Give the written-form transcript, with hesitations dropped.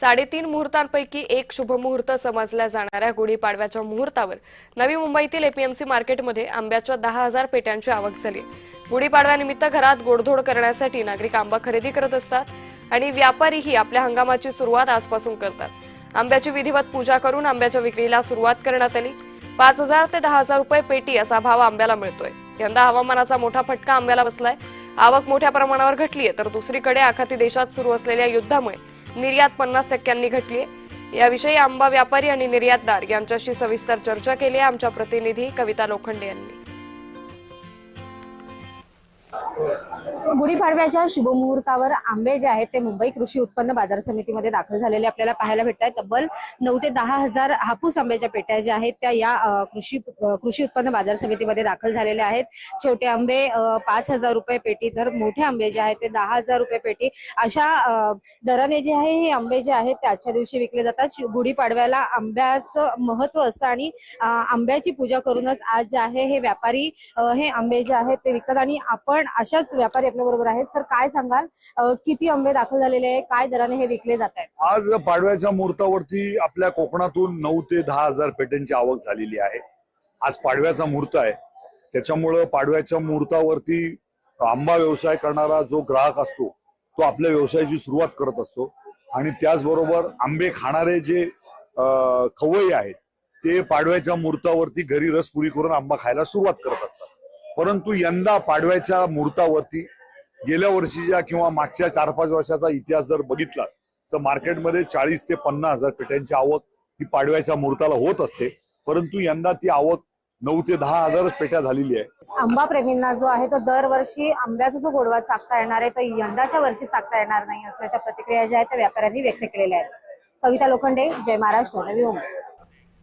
3.5 मुहूर्तांपैकी एक शुभ मुहूर्त समजल्या जाणाऱ्या गुढीपाडव्याच्या मुहूर्तावर नवी मुंबईतील एपीएमसी मार्केटमध्ये आंब्याच्या 10,000 पेट्यांची आवक झाली। गुढीपाडव्यानिमित्त घरात गोडधोड करण्यासाठी नागरिक आंबा खरेदी करत असतात आणि व्यापारीही आपल्या हंगामाची सुरुवात आजपासून करतात। आंब्याची विधिवत पूजा करून आंब्याच्या विक्रीला सुरुवात करण्यात आली। 5,000 ते 10,000 रुपये पेटी असा भाव आंब्याला मिळतोय। यंदा हवामानाचा मोठा फटका आंब्याला बसलाय। आवक मोठ्या प्रमाणावर घटली आहे, तर दुसरीकडे आखाती देशात सुरू असलेल्या युद्धामुळे निर्यात 50% घटली आहे। याविषयी आंबा व्यापारी आणि निर्यातदार यांच्याशी सविस्तर चर्चा केली आहे आमच्या प्रतिनिधी कविता लोखंडे यांनी। गुढीपाडव्याच्या शुभमुहूर्तावर आंबे जे आहेत ते मुंबई कृषी उत्पन्न बाजार समितीमध्ये दाखल झालेले आपल्याला पाहायला भेटत आहेत। तब्बल 9 ते 10,000 हापूस आंब्याच्या पेट्या ज्या आहेत त्या या कृषी उत्पन्न बाजार समितीमध्ये दाखल झालेल्या आहेत। छोटे आंबे 5,000 रुपये पेटी, तर मोठे आंबे जे आहेत ते 10,000 रुपये पेटी अशा दराने जे आहे हे आंबे जे आहेत ते आजच्या दिवशी विकले जातात। गुढीपाडव्याला आंब्याचं महत्व असतं आणि आंब्याची पूजा करूनच आज जे आहे हे व्यापारी हे आंबे जे आहेत ते विकतात आणि आपण अशाच व्यापारी आपल्या बरोबर आहेत। सर, काय सांगाल, किती आंबे दाखल झालेले आहे, काय दराने हे विकले जात आहेत? आज पाडव्याच्या मुहूर्तावरती आपल्या कोकणातून 9 ते 10,000 पेट्यांची आवक झालेली आहे। आज पाडव्याचा मुहूर्त आहे, त्याच्यामुळे पाडव्याच्या मुहूर्तावरती आंबा व्यवसाय करणारा जो ग्राहक असतो तो आपल्या व्यवसायाची सुरुवात करत असतो आणि त्याचबरोबर आंबे खाणारे जे खवय्ये आहेत ते पाडव्याच्या मुहूर्तावरती घरी रसपुरी करून आंबा खायला सुरुवात करत असतात। परंतु यंदा पाडव्याच्या मुहूर्तावरती गेल्या वर्षीच्या किंवा मागच्या 4-5 वर्षाचा इतिहास जर बघितला तर मार्केटमध्ये 40 ते 50,000 पेट्यांची आवक ही पाडव्याच्या मुहूर्ताला होत असते, परंतु यंदा ती आवक 9 ते 10,000 पेट्या झालेली आहे। आंबा प्रेमींना जो आहे तो दरवर्षी आंब्याचा जो गोडवा चाखता येणार आहे तो यंदाच्या वर्षी चाखता येणार नाही असल्याच्या प्रतिक्रिया ज्या आहेत त्या व्यापाऱ्यांनी व्यक्त केलेल्या आहेत। कविता लोखंडे, जय महाराष्ट्र, नवी मुंबई।